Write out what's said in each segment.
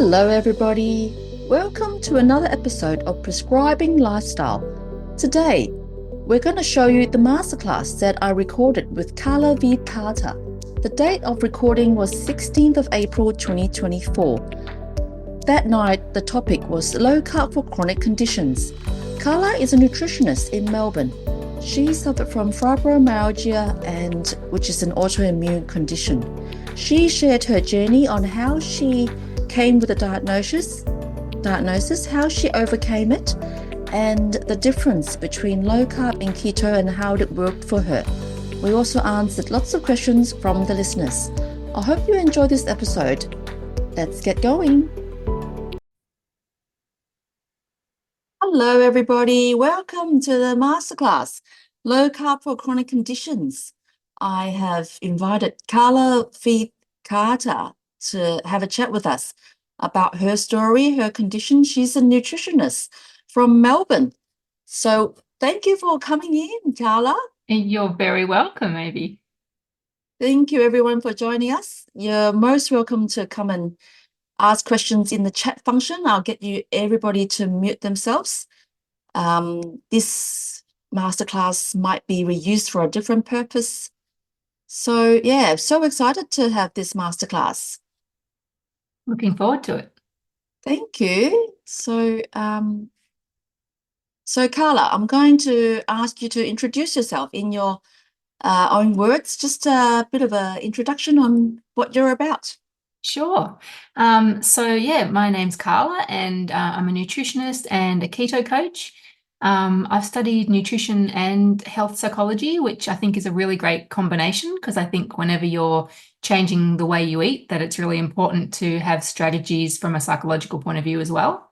Hello, everybody. Welcome to another episode of Prescribing Lifestyle. Today, we're going to show you the masterclass that I recorded with Carla V. Carter. The date of recording was 16th of April 2024. That night, the topic was low carb for chronic conditions. Carla is a nutritionist in Melbourne. She suffered from fibromyalgia, which is an autoimmune condition. She shared her journey on how she came with the diagnosis, how she overcame it, and the difference between low carb and keto and how it worked for her. We also answered lots of questions from the listeners. I hope you enjoy this episode. Let's get going. Hello, everybody. Welcome to the masterclass, Low Carb for Chronic Conditions. I have invited Carla V. Carter to have a chat with us about her story, her condition. She's a nutritionist from Melbourne. So thank you for coming in, Carla. And you're very welcome, Amy. Thank you, everyone, for joining us. You're most welcome to come and ask questions in the chat function. I'll get everybody to mute themselves. This masterclass might be reused for a different purpose. So yeah, so excited to have this masterclass. Looking forward to it. Thank you. So Carla, I'm going to ask you to introduce yourself in your own words, just a bit of an introduction on what you're about. Sure. My name's Carla, and I'm a nutritionist and a keto coach. I've studied nutrition and health psychology, which I think is a really great combination, because I think whenever you're changing the way you eat, that it's really important to have strategies from a psychological point of view as well.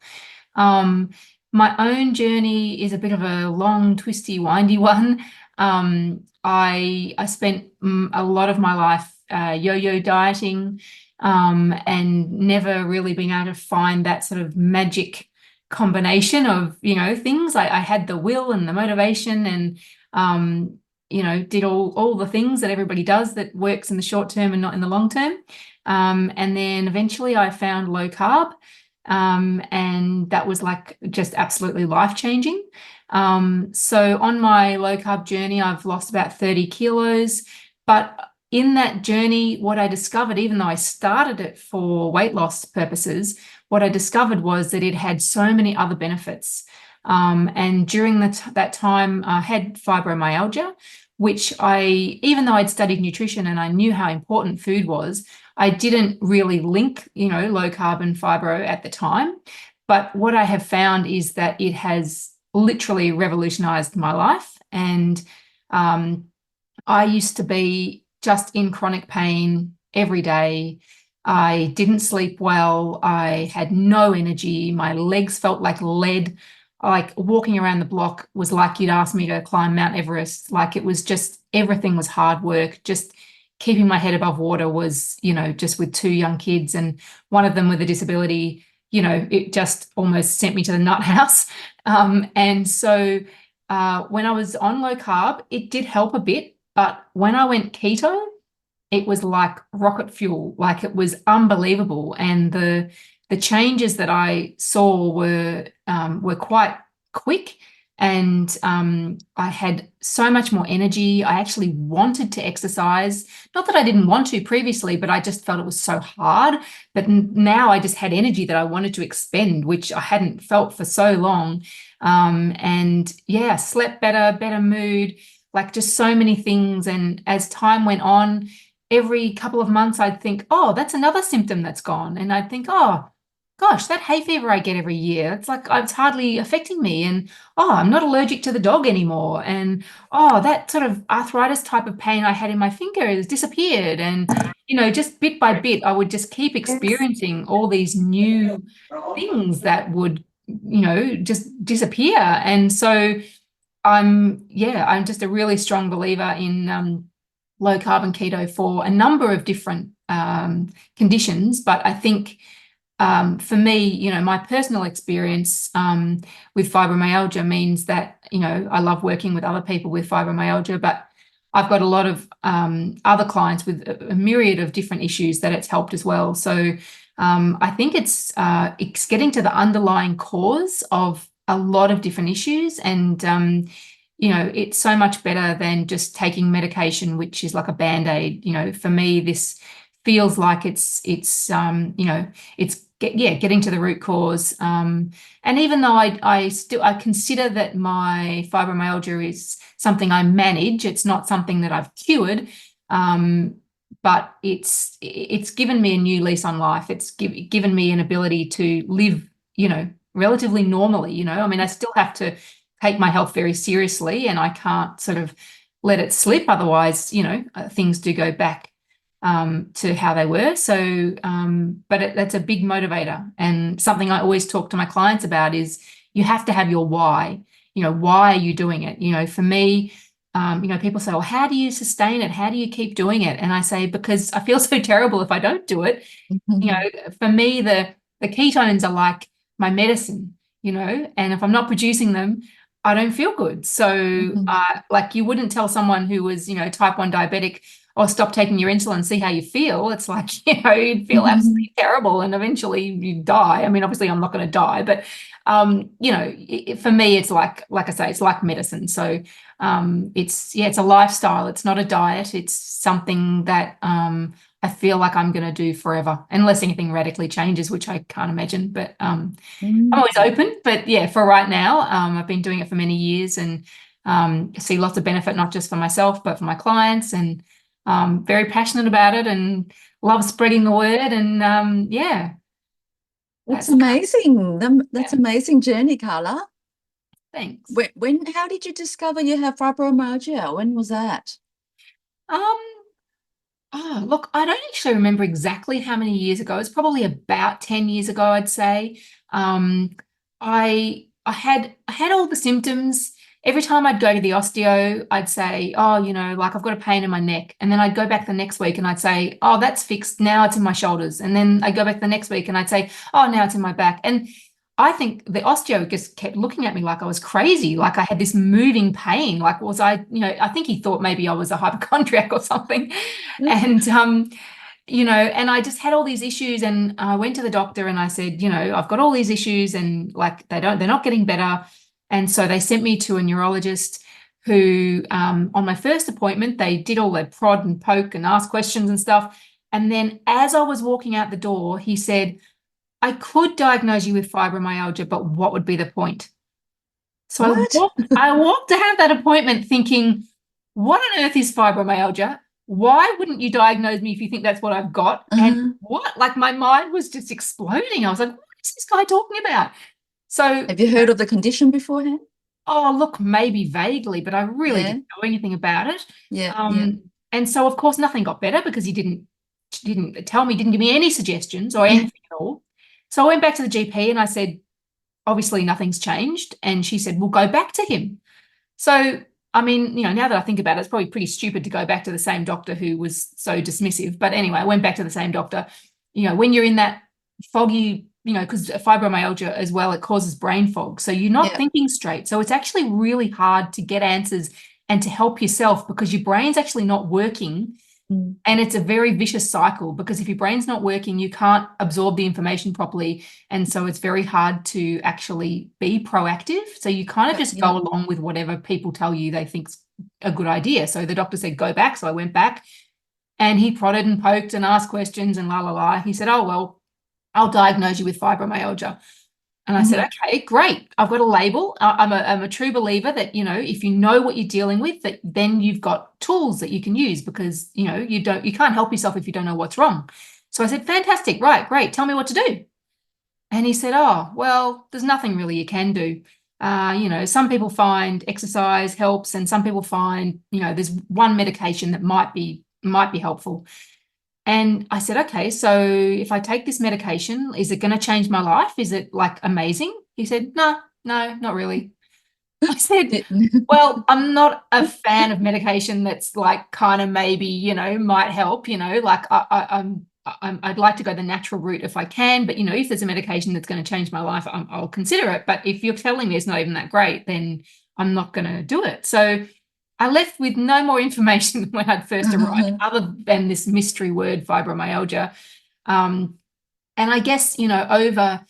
My own journey is a bit of a long, twisty, windy one. I spent a lot of my life yo-yo dieting, and never really being able to find that sort of magic combination of, things. I had the will and the motivation and, did all the things that everybody does that works in the short term and not in the long term. And then eventually I found low carb, and that was like just absolutely life-changing. So on my low carb journey, I've lost about 30 kilos, but in that journey, what I discovered, even though I started it for weight loss purposes, what I discovered was that it had so many other benefits. And during that time, I had fibromyalgia, which even though I'd studied nutrition and I knew how important food was, I didn't really link, low carb and fibro at the time. But what I have found is that it has literally revolutionized my life. And I used to be just in chronic pain every day. I didn't sleep well. I had no energy. My legs felt like lead. Like walking around the block was like you'd ask me to climb Mount Everest. Like it was just, everything was hard work. Just keeping my head above water was, just with two young kids and one of them with a disability, it just almost sent me to the nut house. And so when I was on low carb, it did help a bit. But when I went keto, it was like rocket fuel. Like it was unbelievable. And the changes that I saw were quite quick. And I had so much more energy. I actually wanted to exercise. Not that I didn't want to previously, but I just felt it was so hard. But now I just had energy that I wanted to expend, which I hadn't felt for so long. And yeah, slept better mood, like just so many things. And as time went on, every couple of months, I'd think, oh, that's another symptom that's gone. And I'd think, oh, gosh, that hay fever I get every year, it's like it's hardly affecting me. And oh, I'm not allergic to the dog anymore. And oh, that sort of arthritis type of pain I had in my finger has disappeared. And, just bit by bit, I would just keep experiencing all these new things that would, just disappear. And so I'm just a really strong believer in low carb and keto for a number of different conditions. But I think for me, my personal experience with fibromyalgia means that, I love working with other people with fibromyalgia, but I've got a lot of other clients with a myriad of different issues that it's helped as well. So I think it's getting to the underlying cause of a lot of different issues, and it's so much better than just taking medication, which is like a band-aid. For me, this feels like getting to the root cause. And even though I consider that my fibromyalgia is something I manage, it's not something that I've cured. But it's given me a new lease on life. It's given me an ability to live, relatively normally. I mean, I still have to take my health very seriously, and I can't sort of let it slip. Otherwise, things do go back to how they were. So, but that's a big motivator, and something I always talk to my clients about is you have to have your why. Why are you doing it? For me, people say, well, how do you sustain it? How do you keep doing it? And I say, because I feel so terrible if I don't do it. For me, the ketones are like my medicine, and if I'm not producing them, I don't feel good. So, like you wouldn't tell someone who was, type 1 diabetic, or stop taking your insulin, see how you feel. It's like, you'd feel absolutely terrible, and eventually you die. I mean, obviously I'm not going to die, but, for me, it's like I say, it's like medicine. So it's a lifestyle. It's not a diet. It's something that I feel like I'm going to do forever, unless anything radically changes, which I can't imagine. But I'm always open. But yeah, for right now, I've been doing it for many years, and see lots of benefit, not just for myself, but for my clients, and very passionate about it, and love spreading the word. And yeah. That's amazing. That's amazing journey, Carla. Thanks. How did you discover you have fibromyalgia? When was that? Look, I don't actually remember exactly how many years ago. It's probably about 10 years ago, I'd say. I had all the symptoms. Every time I'd go to the osteo, I'd say, oh, like I've got a pain in my neck. And then I'd go back the next week and I'd say, oh, that's fixed. Now it's in my shoulders. And then I'd go back the next week and I'd say, oh, now it's in my back. And I think the osteo just kept looking at me like I was crazy, like I had this moving pain. Like, was I, I think he thought maybe I was a hypochondriac or something. And, and I just had all these issues, and I went to the doctor and I said, I've got all these issues, and like they're not getting better. And so they sent me to a neurologist who, on my first appointment, they did all their prod and poke and ask questions and stuff. And then as I was walking out the door, he said, I could diagnose you with fibromyalgia, but what would be the point? So I walked to have that appointment thinking, what on earth is fibromyalgia? Why wouldn't you diagnose me if you think that's what I've got? And what? Like my mind was just exploding. I was like, what is this guy talking about? So have you heard of the condition beforehand? Oh, look, maybe vaguely, but I really didn't know anything about it. And so, of course, nothing got better because he didn't tell me, didn't give me any suggestions or anything at all. So I went back to the GP and I said, obviously nothing's changed. And she said, we'll go back to him. So, I mean, now that I think about it, it's probably pretty stupid to go back to the same doctor who was so dismissive. But anyway, I went back to the same doctor. When you're in that foggy, because fibromyalgia as well, it causes brain fog. So you're not thinking straight. So it's actually really hard to get answers and to help yourself because your brain's actually not working. And it's a very vicious cycle because if your brain's not working, you can't absorb the information properly. And so it's very hard to actually be proactive. So you kind of just go along with whatever people tell you they think's a good idea. So the doctor said, go back. So I went back and he prodded and poked and asked questions and la, la, la. He said, oh, well, I'll diagnose you with fibromyalgia. And I said, okay, great. I've got a label. I'm a true believer that, if you know what you're dealing with, that then you've got tools that you can use because, you can't help yourself if you don't know what's wrong. So I said, fantastic. Right. Great. Tell me what to do. And he said, oh, well, there's nothing really you can do. Some people find exercise helps and some people find, there's one medication that might be helpful. And I said, okay, so if I take this medication, is it going to change my life? Is it like amazing? He said, no, not really. I said, well, I'm not a fan of medication that's like kind of maybe, might help, like I'd like to go the natural route if I can. But, if there's a medication that's going to change my life, I'll consider it. But if you're telling me it's not even that great, then I'm not going to do it. So I left with no more information than when I'd first arrived, other than this mystery word, fibromyalgia. And I guess, over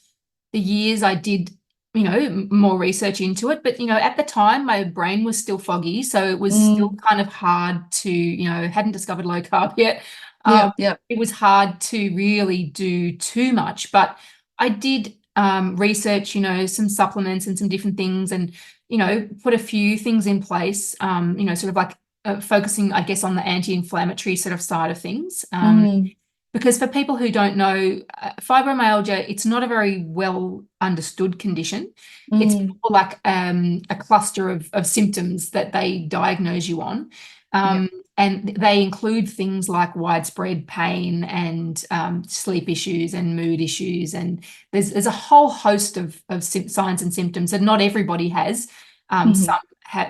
the years I did, more research into it. But, at the time my brain was still foggy. So it was still kind of hard to, hadn't discovered low carb yet. Yeah. It was hard to really do too much. But I did research, some supplements and some different things and, put a few things in place, sort of like focusing, I guess, on the anti-inflammatory sort of side of things. Because for people who don't know, fibromyalgia, it's not a very well understood condition. It's more like a cluster of symptoms that they diagnose you on. And they include things like widespread pain and sleep issues and mood issues. And there's a whole host of signs and symptoms that not everybody has. Some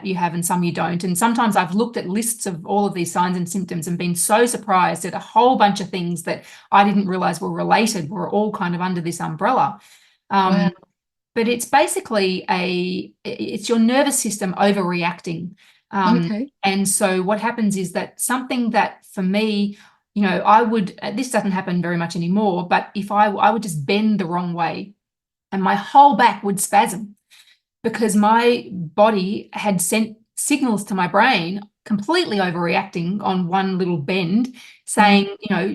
you have and some you don't. And sometimes I've looked at lists of all of these signs and symptoms and been so surprised at a whole bunch of things that I didn't realize were related, were all kind of under this umbrella. Wow. But it's basically it's your nervous system overreacting. Okay. And so what happens is that something that for me, this doesn't happen very much anymore, but if I would just bend the wrong way and my whole back would spasm, because my body had sent signals to my brain completely overreacting on one little bend saying,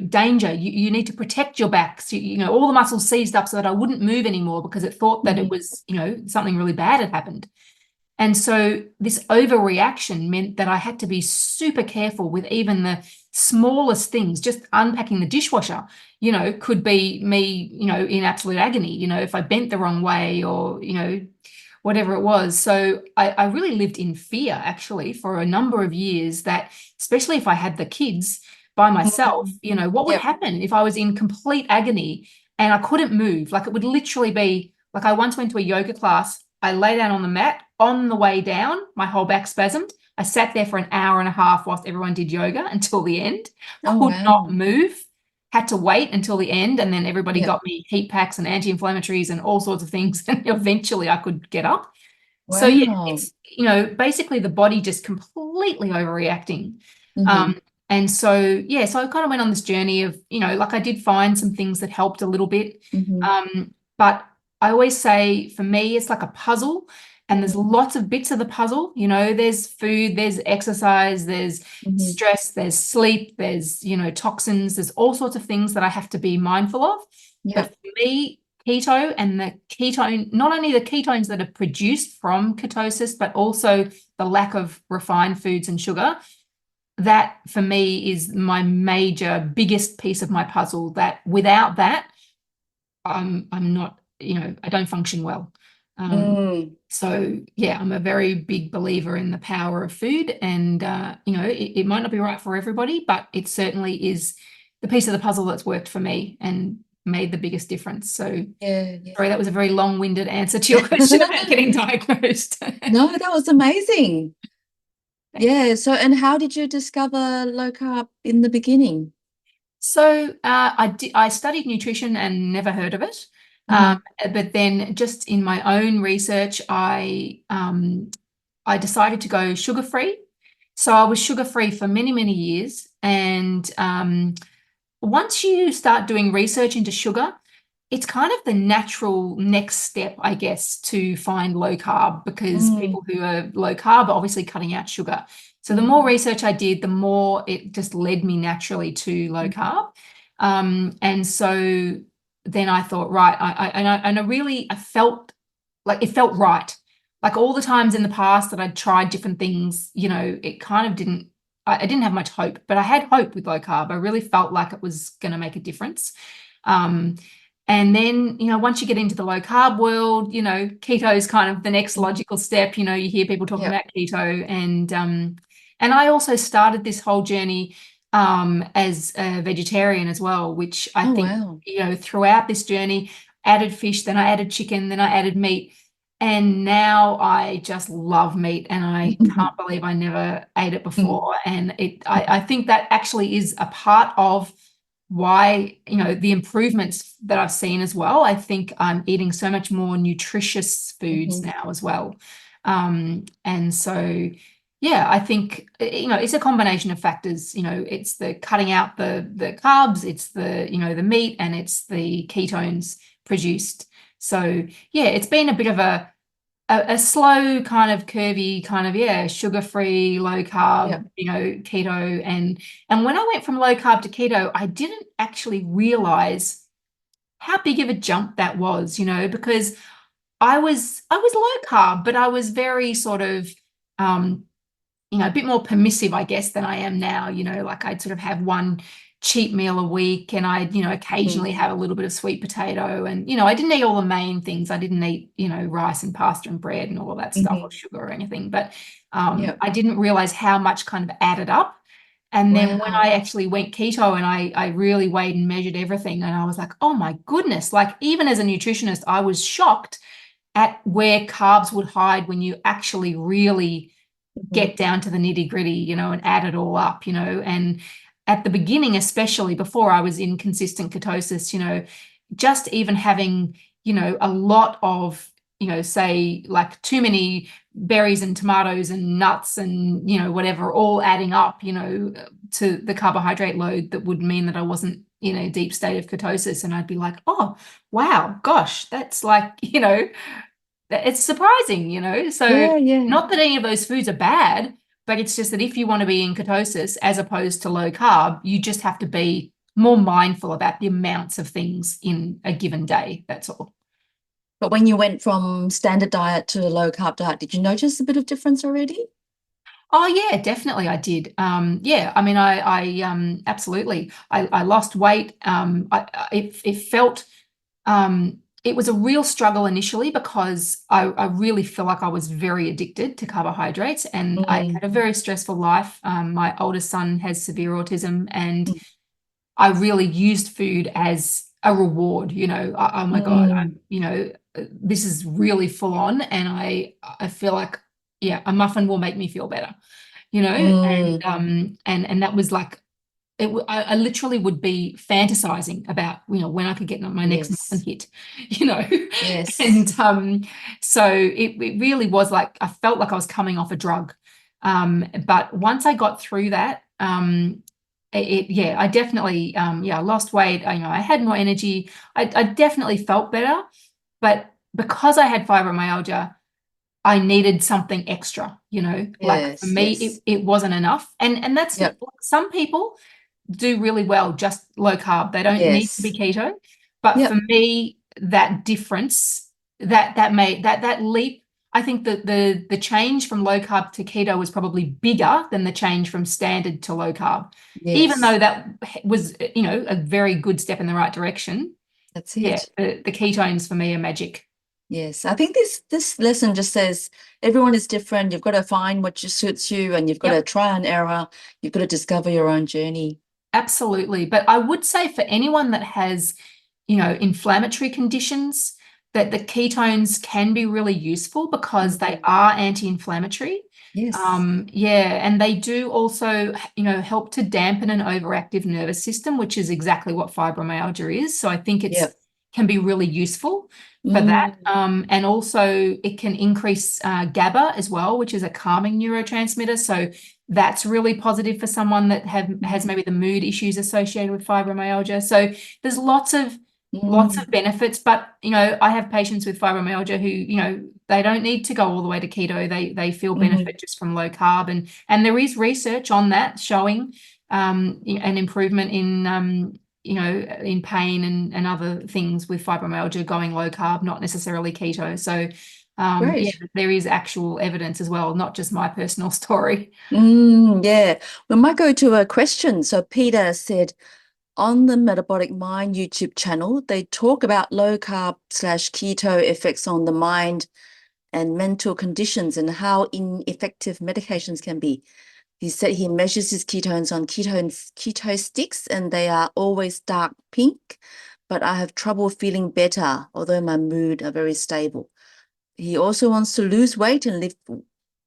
danger, you need to protect your back. So, all the muscles seized up so that I wouldn't move anymore because it thought that it was, something really bad had happened. And so this overreaction meant that I had to be super careful with even the smallest things. Just unpacking the dishwasher, could be me, in absolute agony, if I bent the wrong way or, whatever it was. So I really lived in fear, actually, for a number of years, that especially if I had the kids by myself, what would happen if I was in complete agony and I couldn't move? Like, it would literally be like, I once went to a yoga class. I lay down on the mat. On the way down, my whole back spasmed. I sat there for an hour and a half whilst everyone did yoga until the end. Could not move. Had to wait until the end, and then everybody got me heat packs and anti-inflammatories and all sorts of things, and eventually I could get up. Wow. So it's basically the body just completely overreacting. And so so I kind of went on this journey of like, I did find some things that helped a little bit, but I always say, for me, it's like a puzzle. And there's lots of bits of the puzzle, there's food, there's exercise, there's stress, there's sleep, there's, toxins, there's all sorts of things that I have to be mindful of. But for me, keto and the ketone, not only the ketones that are produced from ketosis, but also the lack of refined foods and sugar, that for me is my major, biggest piece of my puzzle, that without that, I'm not, I don't function well. So I'm a very big believer in the power of food, and it might not be right for everybody, but it certainly is the piece of the puzzle that's worked for me and made the biggest difference. So sorry, that was a very long-winded answer to your question about getting diagnosed. No, that was amazing. Yeah. So, and how did you discover low carb in the beginning? So I studied nutrition and never heard of it. But then just in my own research, I decided to go sugar-free. So I was sugar-free for many, many years. And once you start doing research into sugar, it's kind of the natural next step, I guess, to find low carb, because people who are low carb are obviously cutting out sugar. So the more research I did, the more it just led me naturally to low carb. And so then I thought, right, I felt like it felt right. Like all the times in the past that I'd tried different things, it kind of I didn't have much hope, but I had hope with low carb. I really felt like it was going to make a difference. And then, once you get into the low carb world, keto is kind of the next logical step. You hear people talking about keto, and I also started this whole journey as a vegetarian as well, which I think, throughout this journey, added fish, then I added chicken, then I added meat. And now I just love meat, and I can't believe I never ate it before. And I think that actually is a part of why, the improvements that I've seen as well. I think I'm eating so much more nutritious foods now as well. And so, yeah, I think it's a combination of factors. It's the cutting out the carbs, it's the meat, and it's the ketones produced. So yeah, it's been a bit of a slow kind of curvy kind of, yeah, sugar-free, low Yeah. carb, keto. And when I went from low carb to keto, I didn't actually realize how big of a jump that was, because I was low carb, but I was very sort of um a bit more permissive, I guess, than I am now. Like I'd sort of have one cheat meal a week, and I'd, occasionally Mm. have a little bit of sweet potato. And, I didn't eat all the main things. I didn't eat, rice and pasta and bread and all of that stuff, or Hmm. sugar or anything. But Yeah. I didn't realize how much kind of added up. And then when Wow. I actually went keto and I really weighed and measured everything, and I was like, oh my goodness, like even as a nutritionist, I was shocked at where carbs would hide when you actually really Mhm. get down to the nitty gritty, and add it all up. And at the beginning, especially before I was in consistent ketosis, just even having, a lot of, say like too many berries and tomatoes and nuts and, whatever, all adding up, to the carbohydrate load that would mean that I wasn't in a deep state of ketosis. And I'd be like, oh, wow, gosh, that's like, it's surprising, So Yeah, yeah. not that any of those foods are bad, but it's just that if you want to be in ketosis as opposed to low carb, you just have to be more mindful about the amounts of things in a given day. That's all. But when you went from standard diet to low carb diet, did you notice a bit of difference already? Oh yeah, definitely I did. Yeah, I mean, I absolutely. I lost weight. It felt it was a real struggle initially because I really feel like I was very addicted to carbohydrates, and I Mm. had a very stressful life. My oldest son has severe autism, and I really used food as a reward. Oh my God, Mm. this is really full on, and I feel like, yeah, a muffin will make me feel better. And Mm. and that was like I literally would be fantasizing about, when I could get my next muffin Yes. hit, you know. Yes. And so it really was like I felt like I was coming off a drug. But once I got through that, yeah, I definitely yeah, I lost weight. I had more energy. I definitely felt better, but because I had fibromyalgia, I needed something extra, like for Yes. me, Yes. it wasn't enough. And that's Yep. some people do really well just low carb. They don't need to be Yes. keto. But for Yep. me, that difference, that made that leap, I think that the change from low carb to keto was probably bigger than the change from standard to low carb. Even Yes. though that was, a very good step in the right direction. That's Yeah, it. the ketones for me are magic. Yes. I think this lesson just says everyone is different. You've got to find what suits you, and you've got to Yep. try and error. You've got to discover your own journey. Absolutely. But I would say for anyone that has, inflammatory conditions, that the ketones can be really useful because they Mhm. are anti-inflammatory. Yes. Yeah, and they do also, help to dampen an overactive nervous system, which is exactly what fibromyalgia is. So I think it's Yep. can be really useful for that. Mm. And also it can increase GABA as well, which is a calming neurotransmitter. So that's really positive for someone that has maybe the mood issues associated with fibromyalgia. So there's lots of Mm. benefits, but I have patients with fibromyalgia who, they don't need to go all the way to keto. They feel Mhm. benefit just from low carb, and there is research on that showing an improvement in in pain and other things with fibromyalgia going low carb, not necessarily keto. So yeah, Great. there is actual evidence as well, not just my personal story. Yeah. We might go to a question. So Peter said on the Metabolic Mind YouTube channel, they talk about low carb slash keto effects on the mind and mental conditions and how ineffective medications can be. He said he measures his ketones on keto sticks and they are always dark pink, but I have trouble feeling better, although my mood are very stable. He also wants to lose weight and lift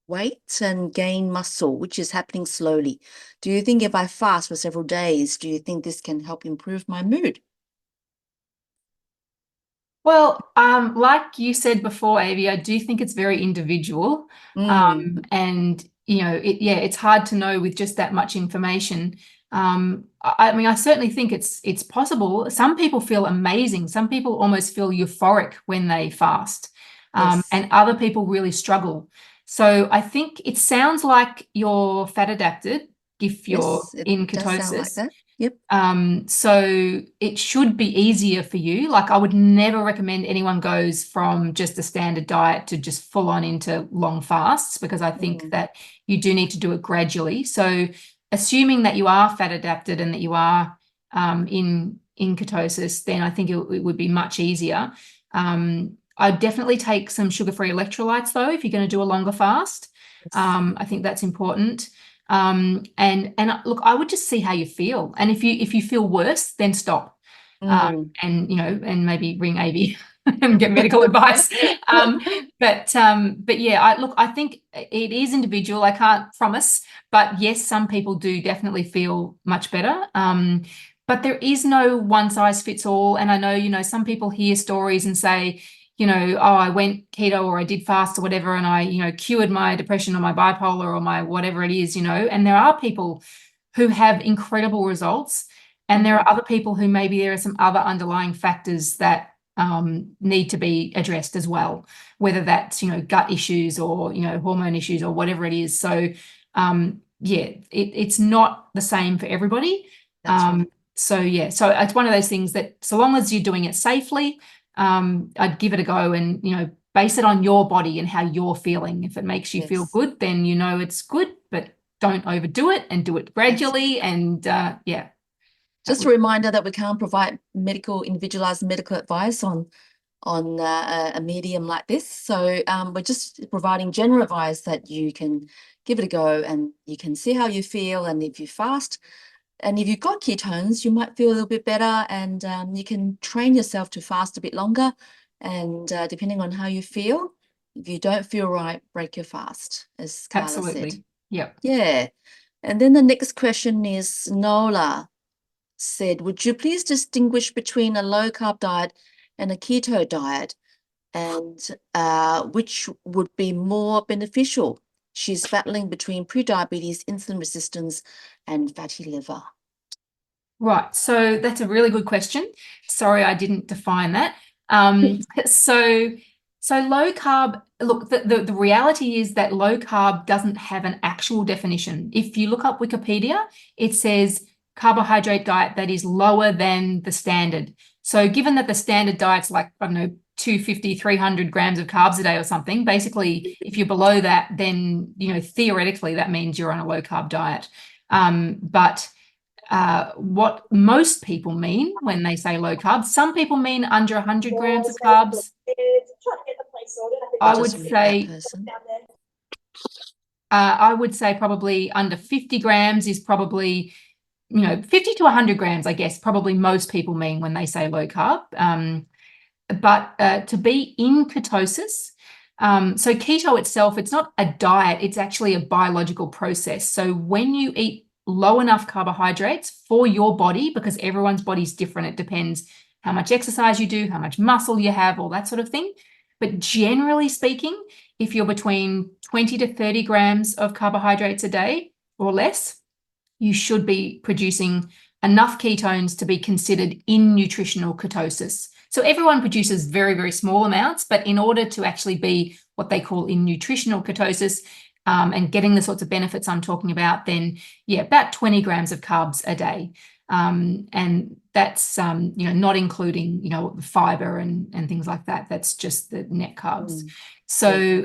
weight and gain muscle, which is happening slowly. Do you think if I fast for several days, do you think this can help improve my mood? Well, like you said before, Avi, I do think it's very individual. Mm. And it's hard to know with just that much information. I mean, I certainly think it's possible. Some people feel amazing. Some people almost feel euphoric when they fast, Yes. and other people really struggle. So I think it sounds like you're fat adapted if you're Yes, it in does sound like ketosis. that. Yep. So it should be easier for you. Like, I would never recommend anyone goes from just a standard diet to just full on into long fasts, because I think that you do need to do it gradually. So assuming that you are fat adapted and that you are in ketosis, then I think it would be much easier. I'd definitely take some sugar-free electrolytes though if you're going to do a longer fast. I think that's important. And look, I would just see how you feel, and if you feel worse, then stop, and and maybe ring AV and get medical advice. But yeah, I think it is individual. I can't promise, but yes, some people do definitely feel much better. But there is no one size fits all, and I know some people hear stories and say, oh, I went keto or I did fast or whatever, and I cured my depression or my bipolar or my whatever it is, and there are people who have incredible results, and there are other people who maybe there are some other underlying factors that need to be addressed as well, whether that's gut issues or hormone issues or whatever it is. So yeah, it's not the same for everybody. Right. So yeah, so it's one of those things that so long as you're doing it safely, I'd give it a go, and base it on your body and how you're feeling. If it makes you feel good, then it's good, but don't overdo it, and do it gradually. And yeah. Just a reminder that we can't provide individualized medical advice on a medium like this. So we're just providing general advice that you can give it a go, and you can see how you feel. And if you fast, and if you've got ketones, you might feel a little bit better, and you can train yourself to fast a bit longer. And depending on how you feel, if you don't feel right, break your fast, as Carla Absolutely. said. Yep. Yeah. And then the next question is Nola said, would you please distinguish between a low carb diet and a keto diet, and which would be more beneficial? She's battling between pre-diabetes, insulin resistance, and fatty liver. Right. So that's a really good question. Sorry, I didn't define that. So low carb, look, the reality is that low carb doesn't have an actual definition. If you look up Wikipedia, it says carbohydrate diet that is lower than the standard. So given that the standard diet's like, I don't know, 250, 300 grams of carbs a day or something, basically, if you're below that, then, theoretically, that means you're on a low carb diet. But what most people mean when they say low carb, some people mean under 100 grams of carbs. I would say probably under 50 grams is probably, 50 to 100 grams, I guess, probably most people mean when they say low carb. But to be in ketosis, so keto itself, it's not a diet, it's actually a biological process. So when you eat low enough carbohydrates for your body, because everyone's body's different, it depends how much exercise you do, how much muscle you have, all that sort of thing. But generally speaking, if you're between 20 to 30 grams of carbohydrates a day or less, you should be producing enough ketones to be considered in nutritional ketosis. So everyone produces very, very small amounts, but in order to actually be what they call in nutritional ketosis, and getting the sorts of benefits I'm talking about, then yeah, about 20 grams of carbs a day. And that's, not including, fiber and things like that. That's just the net carbs. So,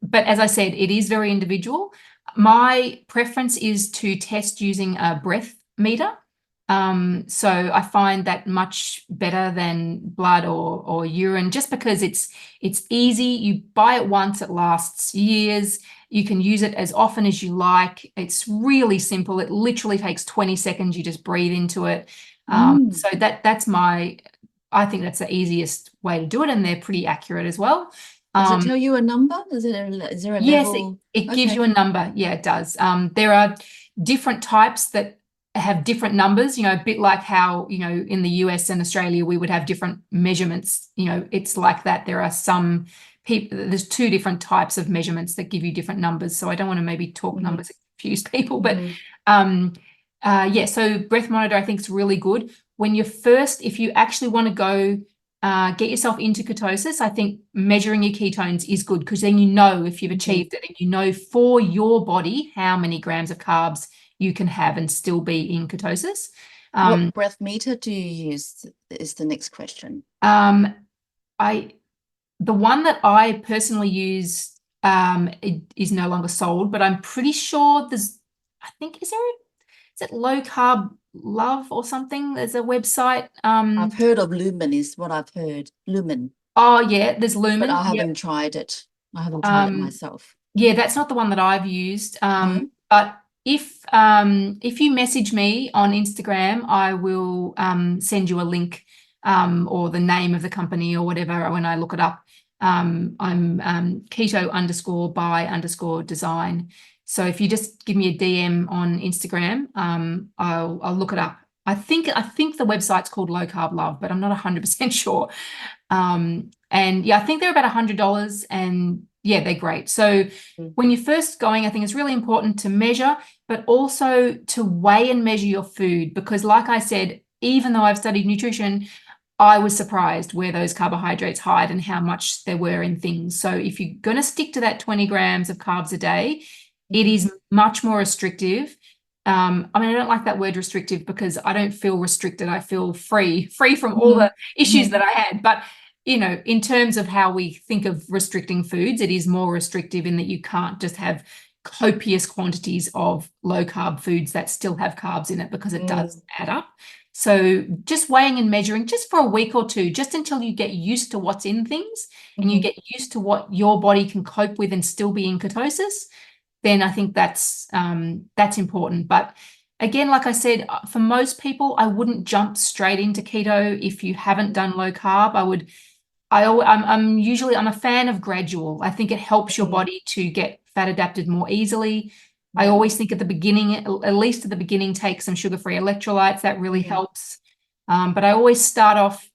but as I said, it is very individual. My preference is to test using a breath meter. So I find that much better than blood or urine, just because it's easy. You buy it once, it lasts years. You can use it as often as you like. It's really simple. It literally takes 20 seconds. You just breathe into it. So I think that's the easiest way to do it, and they're pretty accurate as well. Does it tell you a number? Is there a yes, level? It gives you a number. Yeah, it does. There are different types that have different numbers, a bit like how, in the US and Australia, we would have different measurements. It's like that. There are some there's two different types of measurements that give you different numbers. So I don't want to maybe talk numbers and confuse people, but yeah, so breath monitor I think is really good. When if you actually want to go get yourself into ketosis, I think measuring your ketones is good because then you know if you've achieved it and you know for your body how many grams of carbs you can have and still be in ketosis. What breath meter do you use is the next question. The one that I personally use it is no longer sold, but I'm pretty sure is it Low Carb Love or something? There's a website. I've heard of Lumen is what I've heard. Lumen. Oh yeah, there's Lumen. But I haven't tried it. I haven't tried it myself. Yeah, that's not the one that I've used. But if you message me on Instagram, I will send you a link or the name of the company or whatever when I look it up. I'm keto_by_design. So if you just give me a DM on Instagram, I'll look it up. I think the website's called Low Carb Love, but I'm not 100% sure. And yeah, I think they're about $100 and yeah, they're great. So when you're first going, I think it's really important to measure, but also to weigh and measure your food, because like I said, even though I've studied nutrition, I was surprised where those carbohydrates hide and how much there were in things. So if you're going to stick to that 20 grams of carbs a day, it is much more restrictive. I mean, I don't like that word restrictive because I don't feel restricted. I feel free from all the issues that I had. But, you know, in terms of how we think of restricting foods, it is more restrictive in that you can't just have copious quantities of low carb foods that still have carbs in it because it does add up. So just weighing and measuring just for a week or two, just until you get used to what's in things and you get used to what your body can cope with and still be in ketosis, then I think that's important. But again, like I said, for most people, I wouldn't jump straight into keto if you haven't done low carb. I'm a fan of gradual. I think it helps your body to get fat adapted more easily. I always think at the beginning, at least at the beginning, take some sugar-free electrolytes. That really helps. But I always start off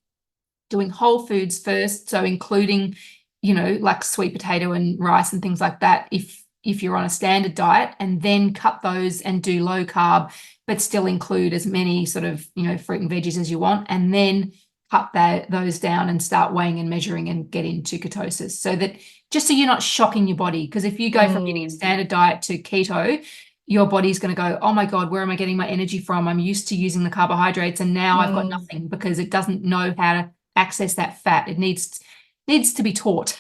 doing whole foods first, so including, you know, like sweet potato and rice and things like that if you're on a standard diet, and then cut those and do low carb, but still include as many sort of, you know, fruit and veggies as you want, and then cut those down and start weighing and measuring and get into ketosis, so that just so you're not shocking your body. Because if you go from eating a standard diet to keto, your body's going to go, oh my God, where am I getting my energy from? I'm used to using the carbohydrates and now I've got nothing, because it doesn't know how to access that fat. It needs to be taught.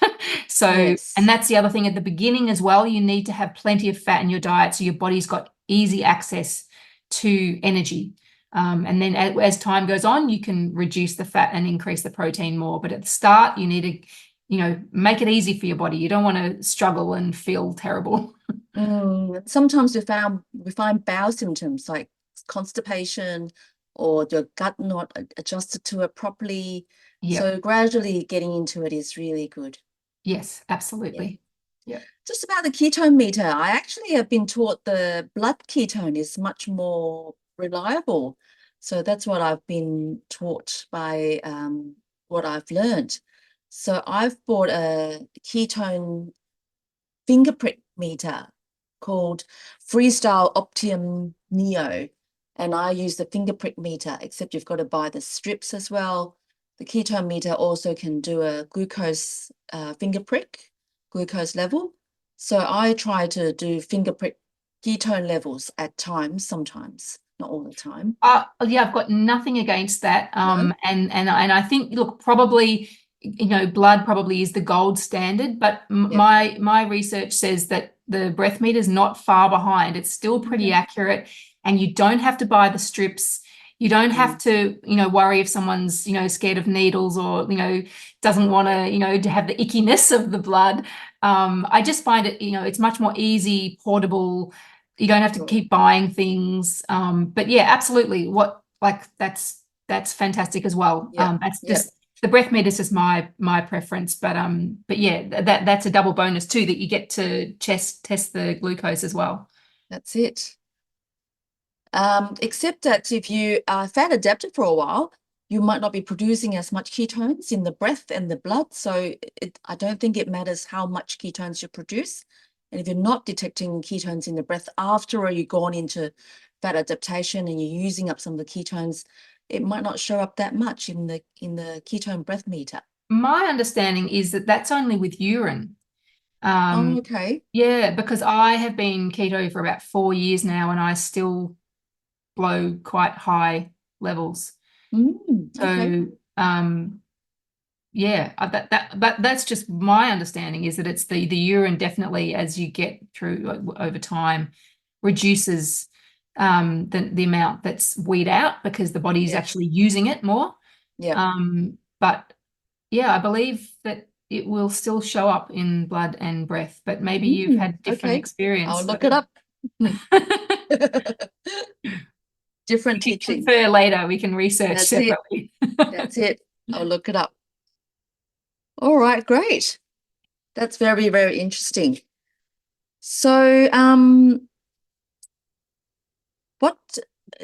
So, and that's the other thing at the beginning as well. You need to have plenty of fat in your diet so your body's got easy access to energy. And then as time goes on, you can reduce the fat and increase the protein more. But at the start, you need to, you know, make it easy for your body. You don't want to struggle and feel terrible. Sometimes we find bowel symptoms like constipation or your gut not adjusted to it properly. So gradually getting into it is really good. Yes, absolutely. Yeah. Just about the ketone meter, I actually have been taught the blood ketone is much more reliable. So that's what I've been taught by what I've learned. So I've bought a ketone finger prick meter called Freestyle Optimum Neo. And I use the finger prick meter, except you've got to buy the strips as well. The ketone meter also can do a glucose finger prick, glucose level. So I try to do finger prick ketone levels at times, sometimes, not all the time. Yeah, I've got nothing against that. And I think, look, probably, you know, blood probably is the gold standard, but my research says that the breath meter is not far behind. It's still pretty accurate, and you don't have to buy the strips. You don't have to, you know, worry if someone's, you know, scared of needles or, you know, doesn't want to, you know, to have the ickiness of the blood. I just find it, you know, it's much more easy, portable. You don't have to keep buying things. But yeah, absolutely. That's fantastic as well. That's just the breath meter is just my preference. But yeah, that's a double bonus too, that you get to test the glucose as well. That's it. Except that if you are fat adapted for a while, you might not be producing as much ketones in the breath and the blood. So I don't think it matters how much ketones you produce. And if you're not detecting ketones in the breath after you've gone into fat adaptation and you're using up some of the ketones, it might not show up that much in the ketone breath meter. My understanding is that that's only with urine. Oh, okay. Yeah, because I have been keto for about 4 years now and I still blow quite high levels. Okay. So yeah, that's just my understanding, is that it's the urine definitely, as you get through over time, reduces the amount that's weed out because the body's Yeah. actually using it more. Yeah. But yeah, I believe that it will still show up in blood and breath, but maybe you've had different Okay. experience. I'll So look it up. Different we can teaching. confer later. We can research That's it. separately. That's it. I'll look it up. All right, great. That's very, very interesting. So,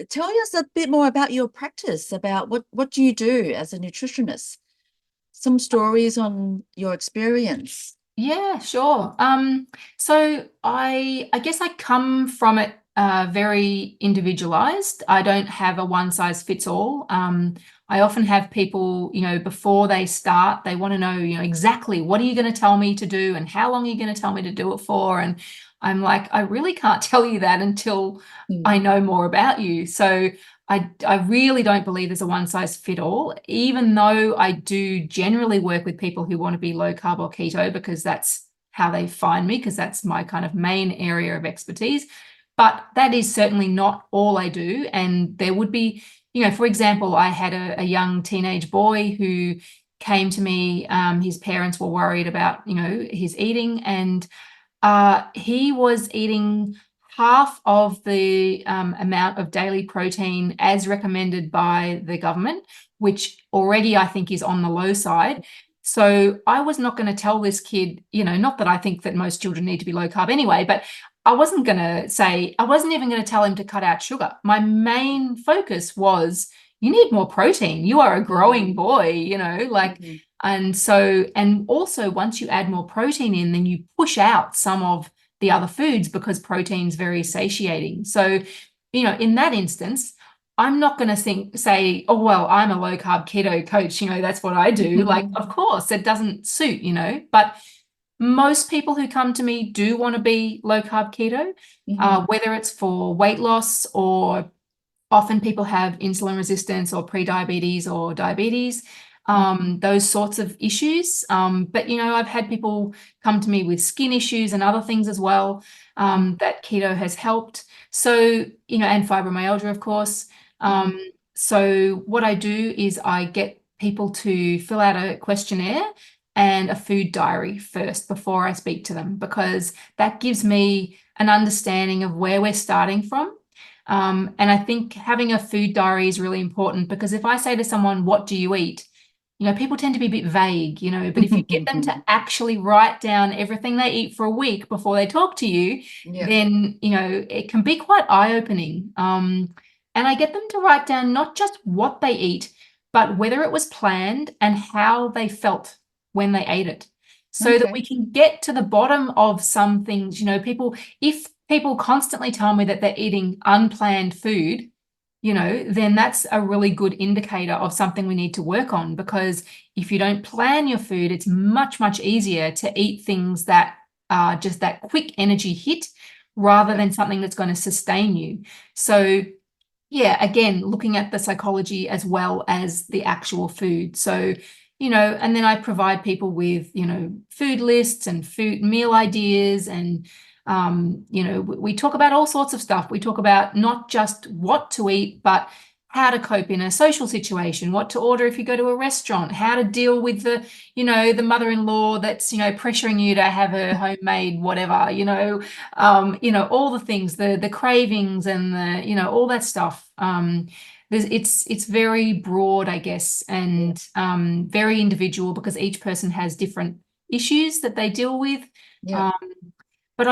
tell us a bit more about your practice, about what do you do as a nutritionist? Some stories on your experience. Yeah, sure. So I guess I come from it very individualized. I don't have a one size fits all. I often have people, before they start, they want to know, exactly what are you going to tell me to do and how long are you going to tell me to do it for? And I'm like, I really can't tell you that until I know more about you. So I really don't believe there's a one size fit all, even though I do generally work with people who want to be low carb or keto because that's how they find me, because that's my kind of main area of expertise. But that is certainly not all I do. And there would be, for example, I had a young teenage boy who came to me. His parents were worried about, his eating, and he was eating half of the amount of daily protein as recommended by the government, which already I think is on the low side. So I was not going to tell this kid, not that I think that most children need to be low carb anyway, but I wasn't even going to tell him to cut out sugar. My main focus was, you need more protein. You are a growing boy, and also once you add more protein in, then you push out some of the other foods because protein's very satiating. So, in that instance, I'm not going to say, oh, well, I'm a low carb keto coach, that's what I do. Like, of course, it doesn't suit, but most people who come to me do want to be low carb keto, whether it's for weight loss, or often people have insulin resistance or pre-diabetes or diabetes, those sorts of issues. But, I've had people come to me with skin issues and other things as well, that keto has helped. So, and fibromyalgia, of course. So what I do is I get people to fill out a questionnaire and a food diary first before I speak to them, because that gives me an understanding of where we're starting from. And I think having a food diary is really important, because if I say to someone, what do you eat? People tend to be a bit vague, but if you get them to actually write down everything they eat for a week before they talk to you, then, it can be quite eye-opening. And I get them to write down not just what they eat, but whether it was planned and how they felt when they ate it, so that we can get to the bottom of some things. If people constantly tell me that they're eating unplanned food, then that's a really good indicator of something we need to work on, because if you don't plan your food, it's much, much easier to eat things that are just that quick energy hit rather than something that's going to sustain you. So yeah, again, looking at the psychology as well as the actual food. So, and then I provide people with, food lists and food meal ideas. And, we talk about all sorts of stuff. We talk about not just what to eat, but how to cope in a social situation, what to order if you go to a restaurant, how to deal with the mother-in-law that's, pressuring you to have a homemade whatever, all the things, the cravings and all that stuff. It's very broad, I guess, and very individual, because each person has different issues that they deal with. But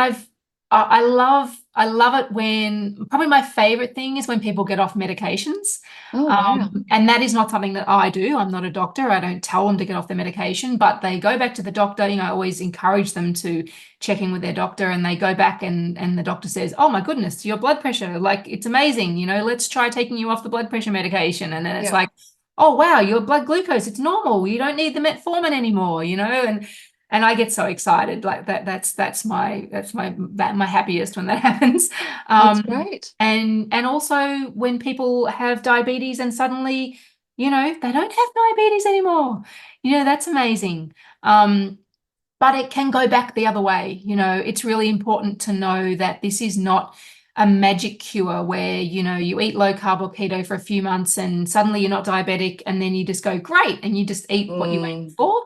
I love it when probably my favorite thing is when people get off medications. Oh, wow. And that is not something that I do. I'm not a doctor. I don't tell them to get off their medication, but they go back to the doctor. You know, I always encourage them to check in with their doctor, and they go back and the doctor says, "Oh my goodness, your blood pressure, like it's amazing. You know, let's try taking you off the blood pressure medication." And then it's Yeah, like, "Oh wow, your blood glucose, it's normal. You don't need the metformin anymore," you know, and I get so excited. Like that's my happiest when that happens. that's Um, great. and also when people have diabetes and suddenly, you know, they don't have diabetes anymore. You know, that's amazing. But it can go back the other way. You know, it's really important to know that this is not a magic cure where, you know, you eat low carb or keto for a few months and suddenly you're not diabetic and then you just go great and you just eat what you ate Mm, before.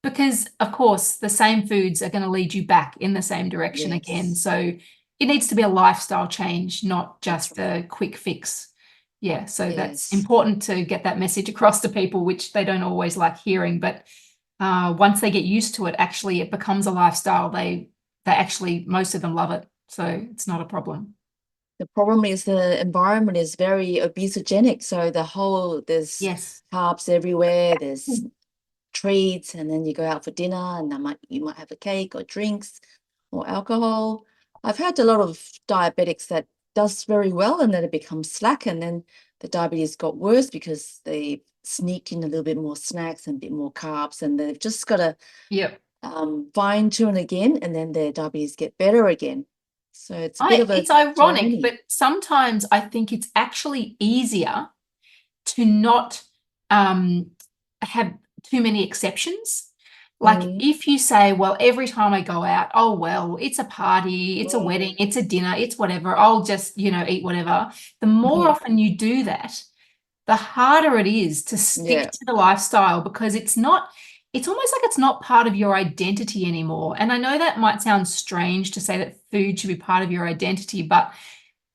Because, of course, the same foods are going to lead you back in the same direction again. yes, So it needs to be a lifestyle change, not that's just right. a quick fix. Yeah, so that's Yes. important to get that message across to people, which they don't always like hearing. But once they get used to it, actually, it becomes a lifestyle. They actually, most of them love it. So it's not a problem. The problem is the environment is very obesogenic. So there's Yes. carbs everywhere, there's treats, and then you go out for dinner and you might have a cake or drinks or alcohol. I've had a lot of diabetics that does very well and then it becomes slack and then the diabetes got worse because they sneaked in a little bit more snacks and a bit more carbs and they've just got to Yep. fine tune again and then their diabetes get better again. So it's a bit of a It's ironic, journey. but sometimes I think it's actually easier to not um, have too many exceptions. Like Mm, if you say, well, every time I go out, oh, well, it's a party, it's a wedding, mm, it's a dinner, it's whatever, I'll just, you know, eat whatever. The more mhm. often you do that, the harder it is to stick Yeah, to the lifestyle because it's almost like it's not part of your identity anymore. And I know that might sound strange to say that food should be part of your identity, but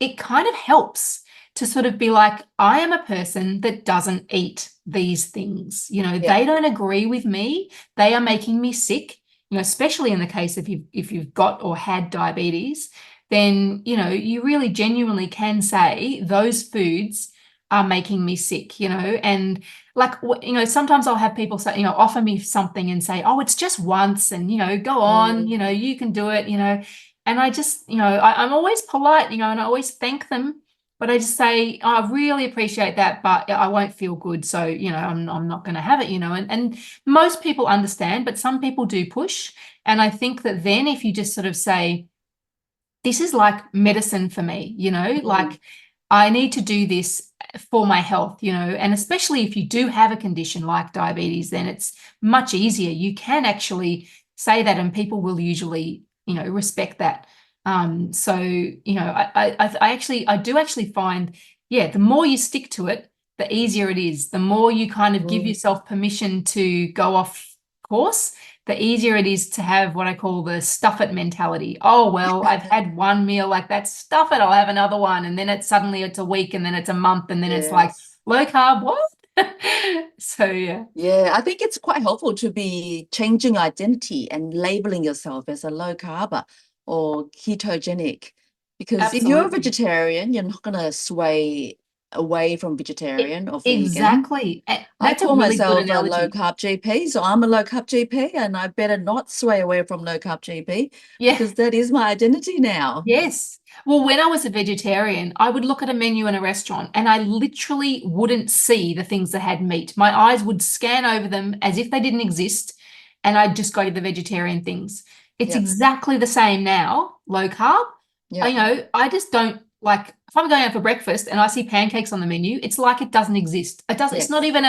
it kind of helps to sort of be like, I am a person that doesn't eat these things. You know, yeah. they don't agree with me. They are making me sick. You know, especially in the case if you've got or had diabetes, then you know you really genuinely can say those foods are making me sick. You know, and like you know, sometimes I'll have people say, you know, offer me something and say, oh, it's just once, and you know, go on, Mm, you know, you can do it. You know, and I just, you know, I'm always polite, you know, and I always thank them, but I just say, "Oh, I really appreciate that, but I won't feel good. So, you know, I'm not going to have it, you know, and most people understand, but some people do push. And I think that then if you just sort of say, this is like medicine for me, you know, mm. like I need to do this for my health, you know, and especially if you do have a condition like diabetes, then it's much easier. You can actually say that, and people will usually, you know, respect that. So you know, I do actually find, yeah, the more you stick to it, the easier it is. The more you kind of give Mm. yourself permission to go off course, the easier it is to have what I call the stuff it mentality. Oh, well, I've had one meal like that, stuff it, I'll have another one. And then it's a week and then it's a month and then it's like Yes. low carb, what? So yeah, Yeah, I think it's quite helpful to be changing identity and labeling yourself as a low carb or ketogenic. Because if you're a absolutely. vegetarian, you're not going to sway away from vegetarian or vegan. Exactly. I That's a call really good myself a low analogy. carb GP, so I'm a low carb GP, and I better not sway away from low carb GP Yeah. because that is my identity now. Yes. Well, when I was a vegetarian, I would look at a menu in a restaurant and I literally wouldn't see the things that had meat. My eyes would scan over them as if they didn't exist, and I'd just go to the vegetarian things. It's Yep, exactly the same now, low carb. yep, You know, I just don't like if I'm going out for breakfast and I see pancakes on the menu, it's like it doesn't exist. It's not yes. even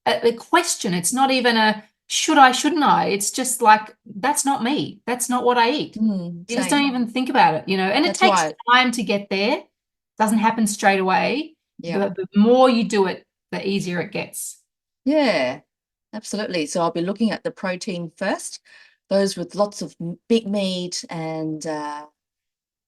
a question. It's not even a should I, shouldn't I? It's just like that's not me. That's not what I eat. You just don't Same. even think about it, you know, and it That's takes right. time to get there. Doesn't happen straight away. Yeah. The more you do it, the easier it gets. Yeah, absolutely. So I'll be looking at the protein first, those with lots of big meat and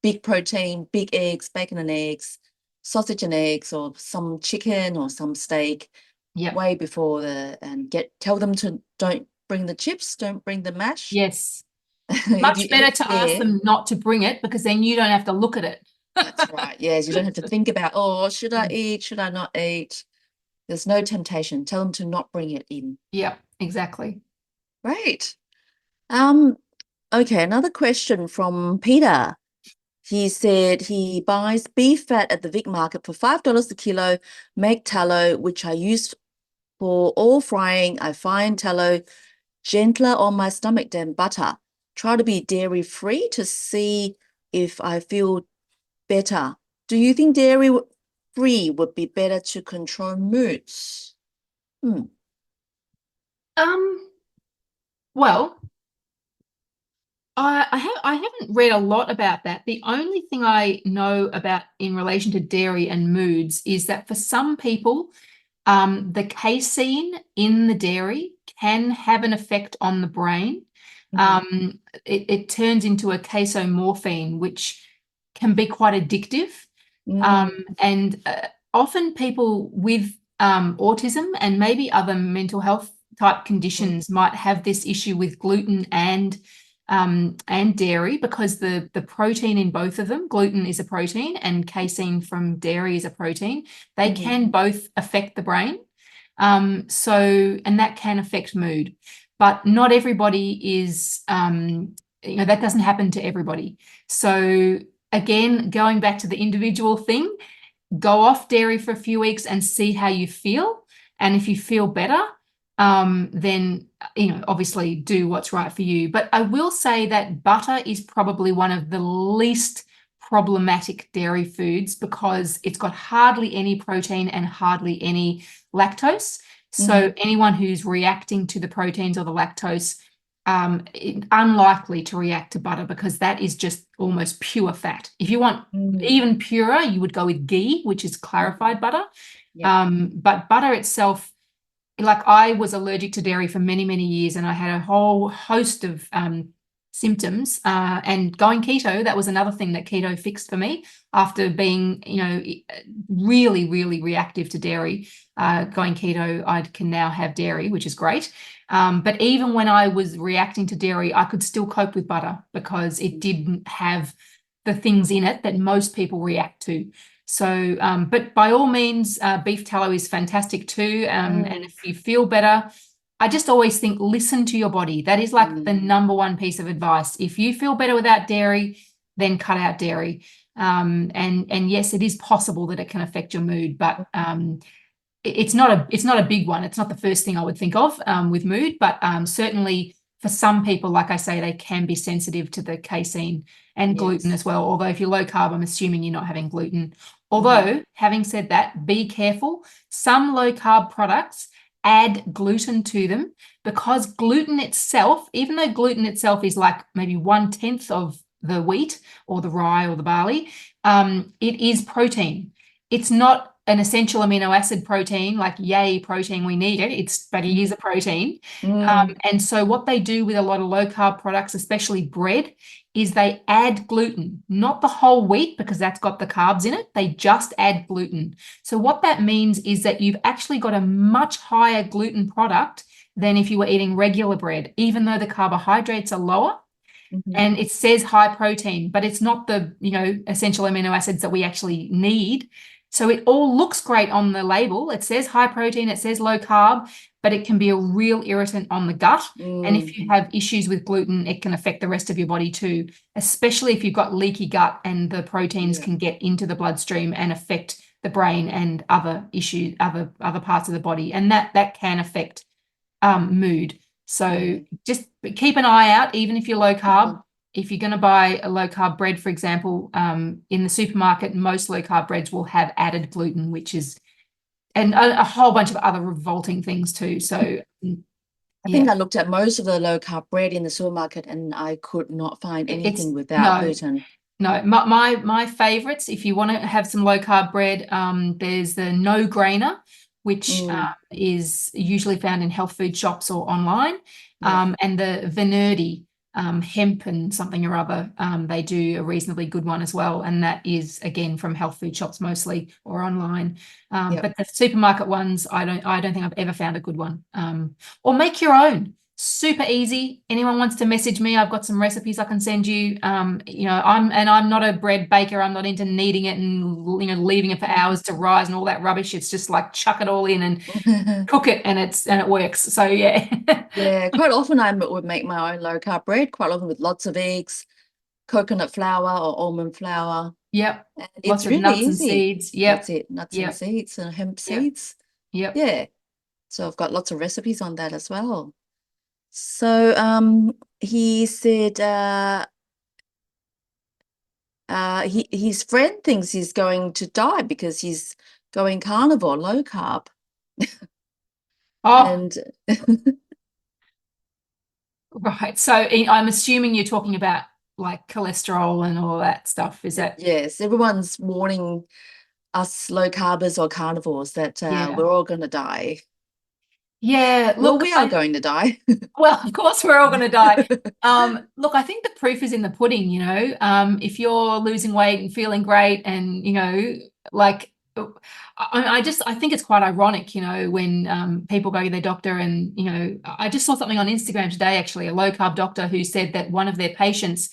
big protein, big eggs, bacon and eggs, sausage and eggs, or some chicken or some steak, Yep. way before and tell them to don't bring the chips, don't bring the mash. Yes. If Much you, if better it's to ask there, them not to bring it because then you don't have to look at it. that's right. Yes, you don't have to think about, oh, should I eat? Should I not eat? There's no temptation. Tell them to not bring it in. Yeah, exactly. Great. Um, okay, another question from Peter. He said he buys beef fat at the Vic Market for $5 a kilo, make tallow, which I use for all frying. I find tallow gentler on my stomach than butter. Try to be dairy free to see if I feel better. Do you think dairy free would be better to control moods? Hmm. Um, well, I haven't read a lot about that. The only thing I know about in relation to dairy and moods is that for some people, the casein in the dairy can have an effect on the brain. It turns into a casomorphine, which can be quite addictive. And often people with autism and maybe other mental health type conditions might have this issue with gluten and dairy because the protein in both of them, gluten is a protein and casein from dairy is a protein. They can both affect the brain. And that can affect mood, but not everybody is, that doesn't happen to everybody. So again, going back to the individual thing, go off dairy for a few weeks and see how you feel. And if you feel better, then, obviously do what's right for you. But I will say that butter is probably one of the least problematic dairy foods because it's got hardly any protein and hardly any lactose. So anyone who's reacting to the proteins or the lactose, unlikely to react to butter because that is just almost pure fat. If you want even purer, you would go with ghee, which is clarified butter. But butter itself, like I was allergic to dairy for many, many years, and I had a whole host of symptoms. And going keto, that was another thing that keto fixed for me after being, really, really reactive to dairy. Going keto, I can now have dairy, which is great. But even when I was reacting to dairy, I could still cope with butter because it didn't have the things in it that most people react to. So, but by all means, beef tallow is fantastic too. And if you feel better, I just always think listen to your body. That is like the number one piece of advice. If you feel better without dairy, then cut out dairy. And yes, it is possible that it can affect your mood, but it's not a big one. It's not the first thing I would think of with mood, but certainly for some people, like I say, they can be sensitive to the casein and gluten as well. Although if you're low carb, I'm assuming you're not having gluten. Although, having said that, be careful. Some low carb products add gluten to them because gluten itself, even though gluten itself is like maybe 1/10 of the wheat or the rye or the barley, it is protein. It's not an essential amino acid protein, like yay, protein, we need it. But it is a protein. And so what they do with a lot of low carb products, especially bread, is they add gluten, not the whole wheat because that's got the carbs in it. They just add gluten. So what that means is that you've actually got a much higher gluten product than if you were eating regular bread, even though the carbohydrates are lower. And it says high protein, but it's not the, essential amino acids that we actually need. So it all looks great on the label. It says high protein, it says low carb, but it can be a real irritant on the gut. And if you have issues with gluten, it can affect the rest of your body too, especially if you've got leaky gut and the proteins can get into the bloodstream and affect the brain and other issues, other parts of the body. And that can affect mood. So just keep an eye out, even if you're low carb. If you're going to buy a low carb bread, for example, in the supermarket, most low carb breads will have added gluten, and a whole bunch of other revolting things too. So I think I looked at most of the low carb bread in the supermarket and I could not find anything without gluten. No, my favorites, if you want to have some low carb bread, there's the No Grainer, which is usually found in health food shops or online, and the Venerdi, hemp and something or other. They do a reasonably good one as well, and that is again from health food shops mostly or online. But the supermarket ones, I don't think I've ever found a good one. Or make your own. super easy. Anyone wants to message me, I've got some recipes I can send you. I'm not a bread baker. I'm not into kneading it and leaving it for hours to rise and all that rubbish. It's just like chuck it all in and cook it, and it works. So yeah. Yeah, quite often I would make my own low carb bread, quite often with lots of eggs, coconut flour or almond flour. Yep. And Lots it's of really nuts and easy. seeds. That's Yep. it, nuts and Yep. seeds and hemp Yep. seeds. Yep. Yeah. So I've got lots of recipes on that as well. So he said his friend thinks he's going to die because he's going carnivore, low carb. Oh, And right. So I'm assuming you're talking about like cholesterol and all that stuff. Is that? yes, everyone's warning us low carbers or carnivores that Yeah. we're all going to die. Yeah. Well, Look, we are going to die. well, of course we're all going to die. Look, I think the proof is in the pudding, you know. If you're losing weight and feeling great and, like I think it's quite ironic, when people go to their doctor and, I just saw something on Instagram today, actually, a low carb doctor who said that one of their patients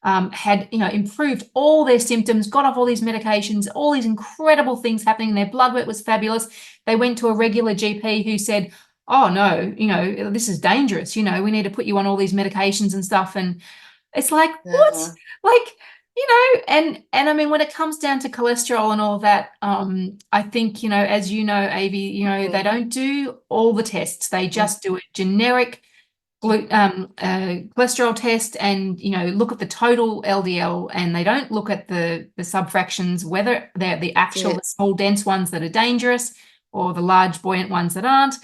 had, improved all their symptoms, got off all these medications, all these incredible things happening. Their blood work was fabulous. They went to a regular GP who said, oh no, this is dangerous. We need to put you on all these medications and stuff. And it's like, what? Like, and I mean, when it comes down to cholesterol and all of that, I think, as you know, Avi, they don't do all the tests. They just do a generic cholesterol test and, look at the total LDL, and they don't look at the subfractions, whether they're the small dense ones that are dangerous or the large buoyant ones that aren't.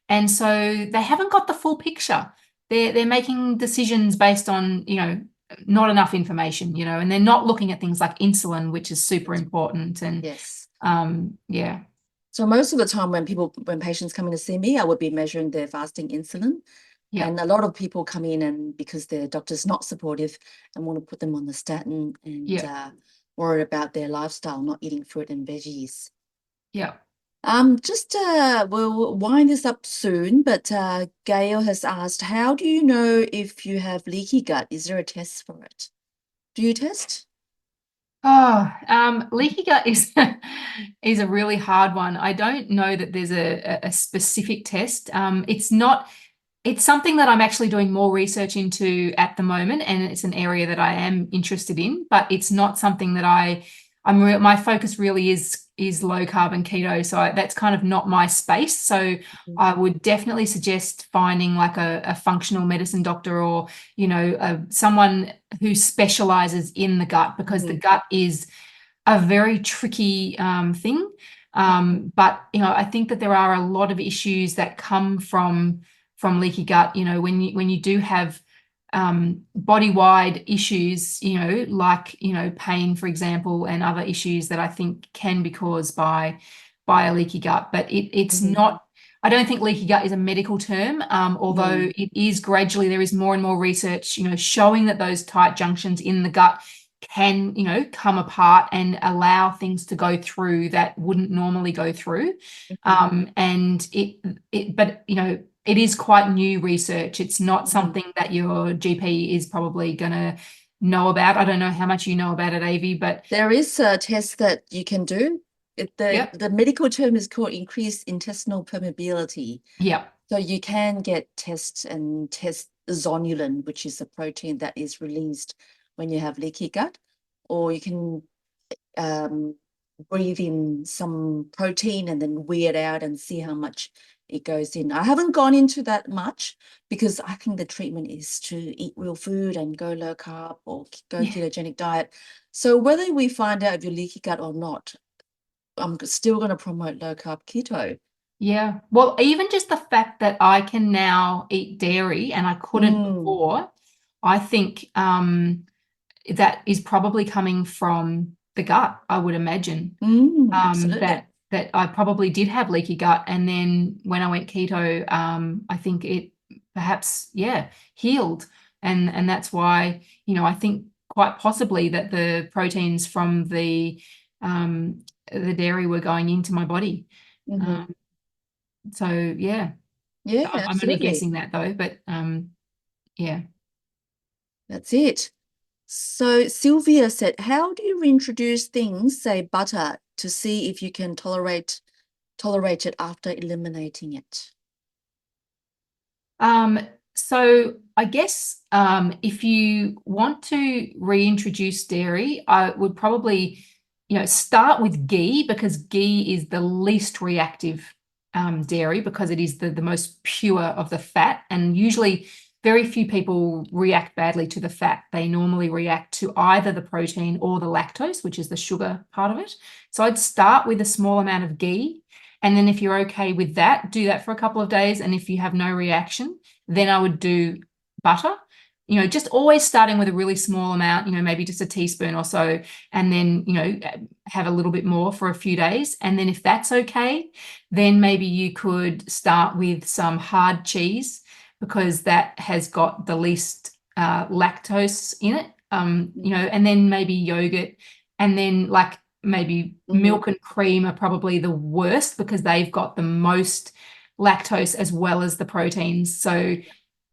And so they haven't got the full picture. They're making decisions based on, not enough information, and they're not looking at things like insulin, which is super important. And Yes. yeah. So most of the time when patients come in to see me, I would be measuring their fasting insulin. Yeah. And a lot of people come in and because their doctor's not supportive and want to put them on the statin and worry about their lifestyle, not eating fruit and veggies. Yeah. We'll wind this up soon, but Gail has asked, how do you know if you have leaky gut? Is there a test for it? Do you test? Leaky gut is is a really hard one. I don't know that there's a specific test. It's something that I'm actually doing more research into at the moment, and it's an area that I am interested in, but it's not something that my focus really is low carb and keto. So that's kind of not my space. So I would definitely suggest finding like a functional medicine doctor or, someone who specializes in the gut, because the gut is a very tricky thing. But, I think that there are a lot of issues that come from leaky gut, when you do have body-wide issues, like, pain, for example, and other issues that I think can be caused by a leaky gut. But it's not, I don't think leaky gut is a medical term, although it is gradually, there is more and more research, showing that those tight junctions in the gut can, come apart and allow things to go through that wouldn't normally go through. And but it is quite new research. It's not something that your GP is probably going to know about. I don't know how much you know about it, Avi, but there is a test that you can do. The medical term is called increased intestinal permeability. Yeah. So you can get tests and test zonulin, which is a protein that is released when you have leaky gut, or you can breathe in some protein and then weigh it out and see how much it goes in. I haven't gone into that much because I think the treatment is to eat real food and go low carb or go ketogenic diet. So whether we find out if you're leaky gut or not, I'm still going to promote low carb keto. Yeah. Well, even just the fact that I can now eat dairy and I couldn't before, I think that is probably coming from the gut, I would imagine. Absolutely. That I probably did have leaky gut. And then when I went keto, I think it perhaps, healed. And that's why, I think quite possibly that the proteins from the dairy were going into my body. So, yeah. Yeah, I'm only absolutely. guessing that though, but yeah. That's it. So Sylvia said, how do you reintroduce things, say butter, to see if you can tolerate it after eliminating it? So I guess if you want to reintroduce dairy, I would probably, start with ghee, because ghee is the least reactive dairy, because it is the most pure of the fat. And usually very few people react badly to the fat. They normally react to either the protein or the lactose, which is the sugar part of it. So I'd start with a small amount of ghee. And then if you're okay with that, do that for a couple of days. And if you have no reaction, then I would do butter. Just always starting with a really small amount, maybe just a teaspoon or so, and then, have a little bit more for a few days. And then if that's okay, then maybe you could start with some hard cheese, because that has got the least lactose in it, and then maybe yogurt, and then like maybe milk and cream are probably the worst, because they've got the most lactose as well as the proteins. So,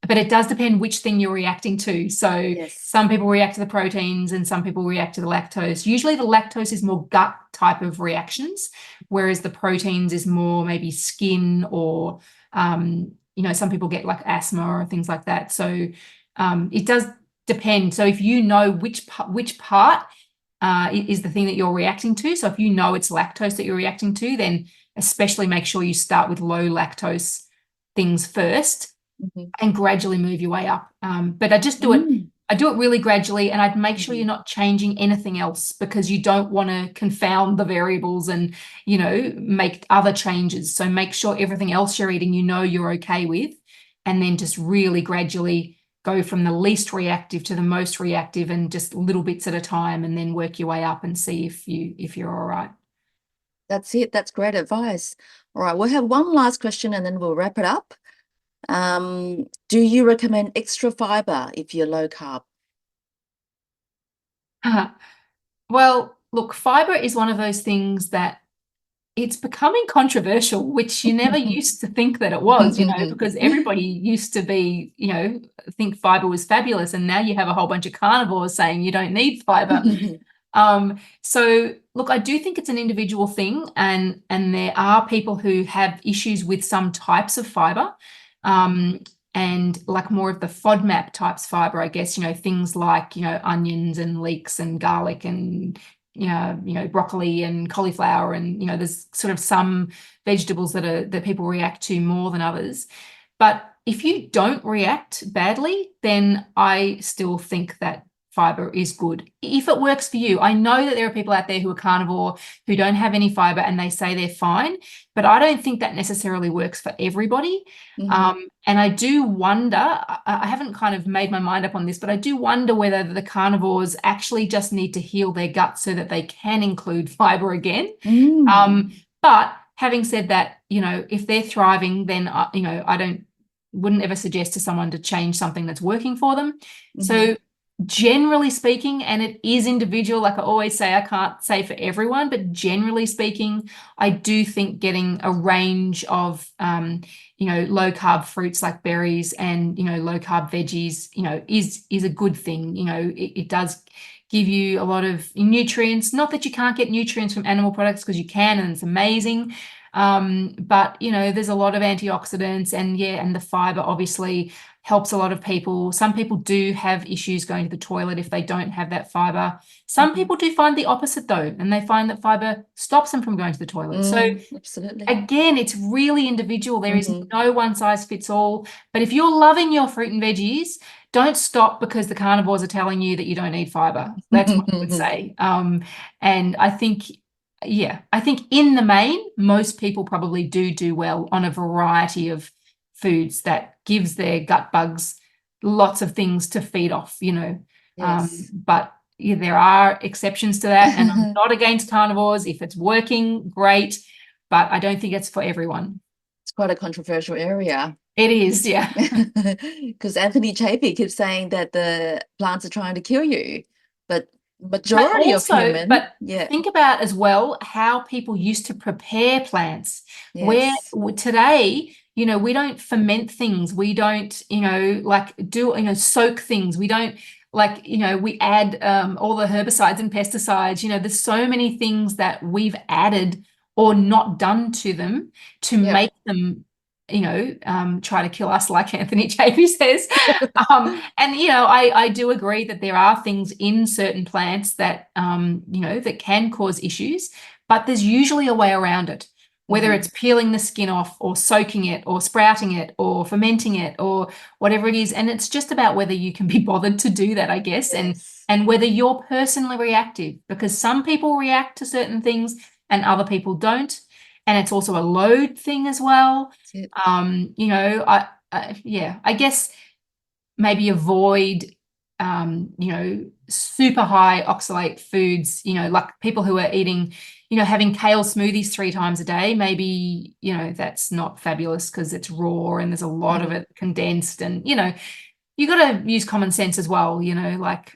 but it does depend which thing you're reacting to. So Yes. some people react to the proteins and some people react to the lactose. Usually the lactose is more gut type of reactions, whereas the proteins is more maybe skin, or some people get like asthma or things like that. So it does depend. So if you know which part is the thing that you're reacting to. So if you know it's lactose that you're reacting to, then especially make sure you start with low lactose things first, and gradually move your way up. But I just do it. I do it really gradually, and I'd make sure you're not changing anything else, because you don't want to confound the variables and, make other changes. So make sure everything else you're eating, you're okay with, and then just really gradually go from the least reactive to the most reactive, and just little bits at a time, and then work your way up and see if you're all right. That's it. That's great advice. All right, we'll have one last question and then we'll wrap it up. Do you recommend extra fiber if you're low carb? Well, look, fiber is one of those things that it's becoming controversial, which you never used to think that it was, because everybody used to be, think fiber was fabulous. And now you have a whole bunch of carnivores saying you don't need fiber. So look, I do think it's an individual thing, and there are people who have issues with some types of fiber, and like more of the FODMAP types fiber, I guess, things like, onions and leeks and garlic and broccoli and cauliflower, and there's sort of some vegetables that people react to more than others. But if you don't react badly, then I still think that fiber is good if it works for you. I know that there are people out there who are carnivore who don't have any fiber and they say they're fine, but I don't think that necessarily works for everybody. And I do wonder, I haven't kind of made my mind up on this, but I do wonder whether the carnivores actually just need to heal their gut so that they can include fiber again. But having said that, if they're thriving, then I wouldn't ever suggest to someone to change something that's working for them. So generally speaking, and it is individual, like I always say, I can't say for everyone, but generally speaking, I do think getting a range of low carb fruits like berries and low carb veggies is a good thing. It does give you a lot of nutrients. Not that you can't get nutrients from animal products, because you can, and it's amazing. But there's a lot of antioxidants, and the fiber obviously helps a lot of people. Some people do have issues going to the toilet if they don't have that fiber. Some people do find the opposite though, and they find that fiber stops them from going to the toilet. So absolutely. Again, it's really individual. There is no one size fits all. But if you're loving your fruit and veggies, don't stop because the carnivores are telling you that you don't need fiber. That's what I would say. And I think in the main, most people probably do well on a variety of foods that gives their gut bugs lots of things to feed off, Yes. But there are exceptions to that, and I'm not against carnivores. If it's working, great, but I don't think it's for everyone. It's quite a controversial area. It is, yeah. Because Anthony Chapey keeps saying that the plants are trying to kill you, but majority of human. But think about as well how people used to prepare plants. Yes. Where today, we don't ferment things. We don't, like do, soak things. We don't like, we add all the herbicides and pesticides. There's so many things that we've added or not done to them to Yeah. make them, try to kill us, like Anthony Chapey says. And I do agree that there are things in certain plants that that can cause issues, but there's usually a way around it, whether it's peeling the skin off or soaking it or sprouting it or fermenting it or whatever it is. And it's just about whether you can be bothered to do that, I guess, Yes. and whether you're personally reactive, because some people react to certain things and other people don't. And it's also a load thing as well. That's it. I guess maybe avoid super high oxalate foods, like people who are eating, having kale smoothies 3 times a day. Maybe, that's not fabulous because it's raw and there's a lot of it condensed, and you got to use common sense as well, like,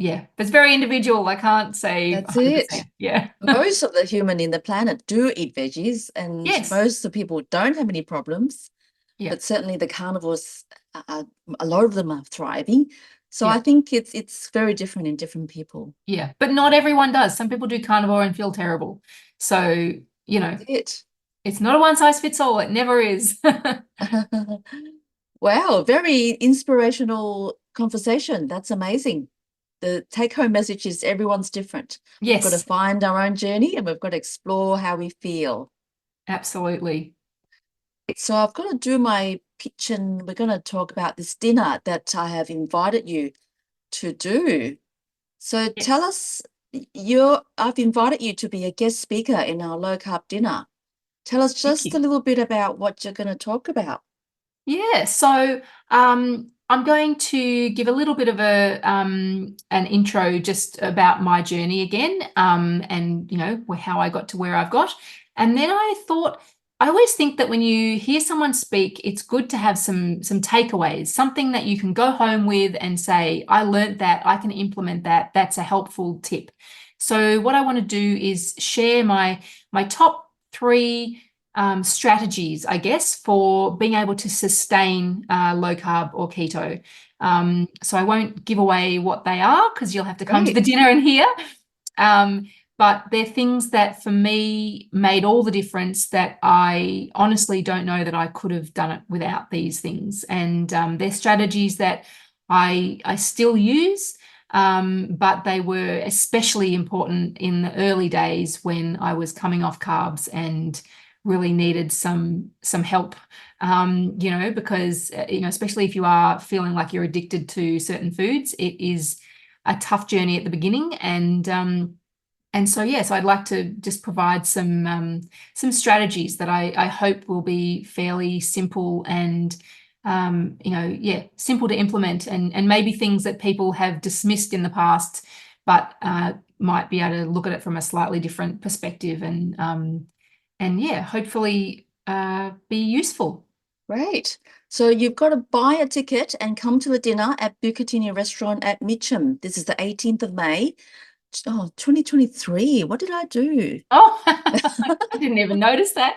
yeah, it's very individual. I can't say That's 100%. it. Yeah. Most of the human in the planet do eat veggies, and Yes. most of the people don't have any problems. Yeah. But certainly the carnivores, a lot of them are thriving. So Yeah. I think it's very different in different people. Yeah. But not everyone does. Some people do carnivore and feel terrible. So, That's it. it's not a one size fits all. It never is. Wow, very inspirational conversation. That's amazing. The take-home message is everyone's different. We've got to Yes, find our own journey and we've got to explore how we feel. absolutely. So I've got to do my pitch, and we're going to talk about this dinner that I have invited you to do. So tell Yes. us, I've invited you to be a guest speaker in our low carb dinner. Tell us Thank just a you. little bit about what you're going to talk about. Yeah, so I'm going to give a little bit of an intro just about my journey again, and how I got to where I've got. And then I thought, I always think that when you hear someone speak, it's good to have some takeaways, something that you can go home with and say, I learned that, I can implement that. That's a helpful tip. So what I want to do is share my top 3 strategies, I guess, for being able to sustain low carb or keto. So I won't give away what they are because you'll have to come to the Great. dinner and hear. But they're things that for me made all the difference, that I honestly don't know that I could have done it without these things. And they're strategies that I still use. But they were especially important in the early days when I was coming off carbs and really needed some help, because especially if you are feeling like you're addicted to certain foods, it is a tough journey at the beginning. And so yes, I'd like to just provide some strategies that I hope will be fairly simple and simple to implement, and maybe things that people have dismissed in the past, but might be able to look at it from a slightly different perspective, and yeah, hopefully be useful. Great. So you've got to buy a ticket and come to the dinner at Bucatini Restaurant at Mitcham. This is the 18th of May. Oh, 2023. What did I do? Oh, I didn't even notice that.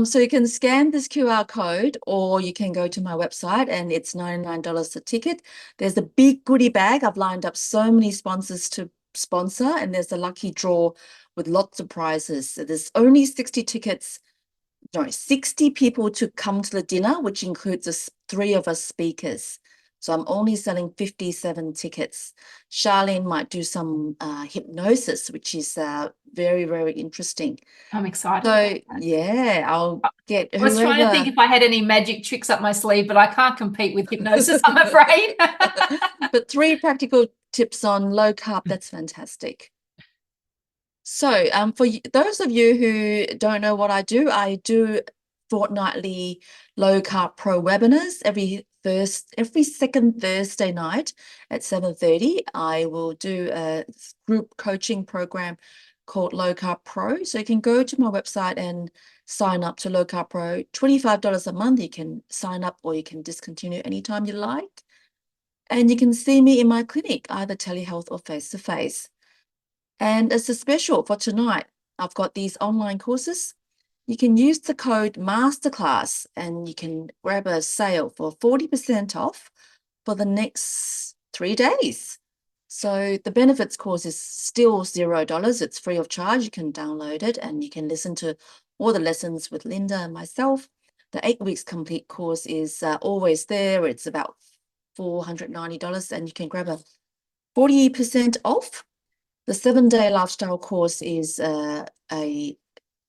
So you can scan this QR code, or you can go to my website, and it's $99 a ticket. There's a big goodie bag. I've lined up so many sponsors to sponsor, and there's a lucky draw with lots of prizes. So there's only 60 tickets, no, 60 people to come to the dinner, which includes the 3 of us speakers. So I'm only selling 57 tickets. Charlene might do some hypnosis, which is very, very interesting. I'm excited So about that. yeah, I'll get I was trying to think whoever. if I had any magic tricks up my sleeve, but I can't compete with hypnosis, I'm afraid. But 3 practical tips on low carb, that's fantastic. So for those of you who don't know what I do fortnightly low carb pro webinars every second Thursday night at 7:30. I will do a group coaching program called Low Carb Pro. So you can go to my website and sign up to Low Carb Pro. $25 a month. You can sign up or you can discontinue anytime you like. And you can see me in my clinic, either telehealth or face-to-face. And as a special for tonight, I've got these online courses. you can use the code MASTERCLASS and you can grab a sale for 40% off for the next 3 days. So the benefits course is still $0. It's free of charge. You can download it and you can listen to all the lessons with Linda and myself. The 8 weeks complete course is always there. It's about $490 and you can grab a 40% off. The 7-day lifestyle course is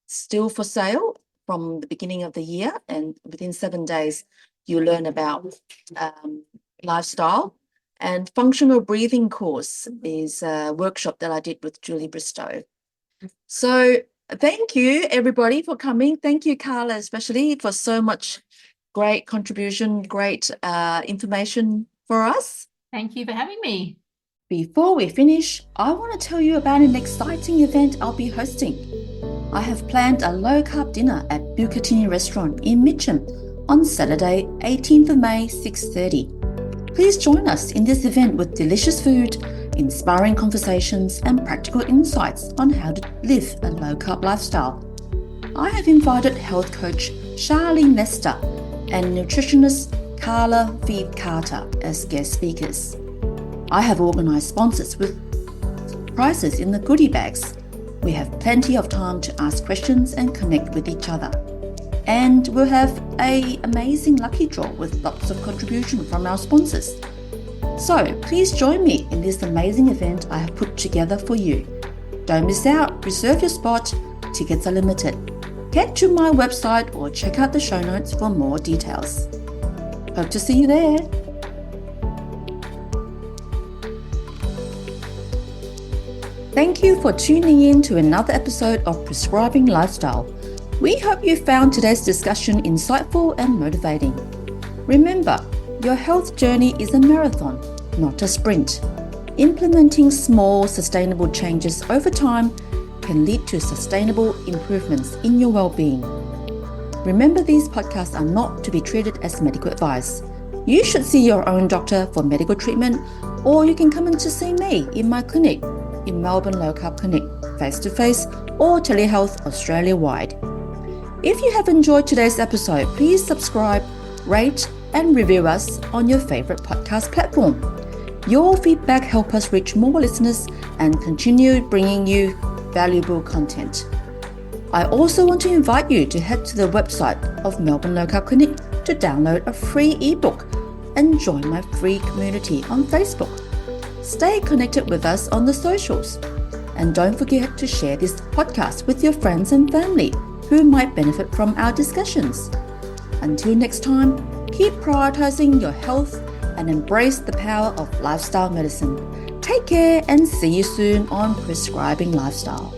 still for sale from the beginning of the year, and within 7 days you learn about lifestyle. And functional breathing course is a workshop that I did with Julie Bristow. So thank you everybody for coming. Thank you, Carla, especially for so much great contribution, great information for us. Thank you for having me. Before we finish, I want to tell you about an exciting event I'll be hosting. I have planned a low-carb dinner at Bucatini Restaurant in Mitcham on Saturday, 18th of May, 6:30. Please join us in this event with delicious food, inspiring conversations, and practical insights on how to live a low-carb lifestyle. I have invited health coach Charlene Lester and nutritionist Carla Vieth-Carter as guest speakers. I have organised sponsors with prizes in the goodie bags. We have plenty of time to ask questions and connect with each other. And we'll have an amazing lucky draw with lots of contribution from our sponsors. So please join me in this amazing event I have put together for you. Don't miss out, reserve your spot, tickets are limited. Head to my website or check out the show notes for more details. Hope to see you there. Thank you for tuning in to another episode of Prescribing Lifestyle. We hope you found today's discussion insightful and motivating. Remember, your health journey is a marathon, not a sprint. Implementing small, sustainable changes over time can lead to sustainable improvements in your well-being. Remember, these podcasts are not to be treated as medical advice. You should see your own doctor for medical treatment, or you can come in to see me in my clinic in Melbourne Low Carb Clinic, face-to-face or telehealth Australia-wide. If you have enjoyed today's episode, please subscribe, rate and review us on your favourite podcast platform. Your feedback helps us reach more listeners and continue bringing you valuable content. I also want to invite you to head to the website of Melbourne Low Carb Clinic to download a free ebook and join my free community on Facebook. Stay connected with us on the socials. And don't forget to share this podcast with your friends and family who might benefit from our discussions. Until next time, keep prioritizing your health and embrace the power of lifestyle medicine. Take care and see you soon on Prescribing Lifestyle.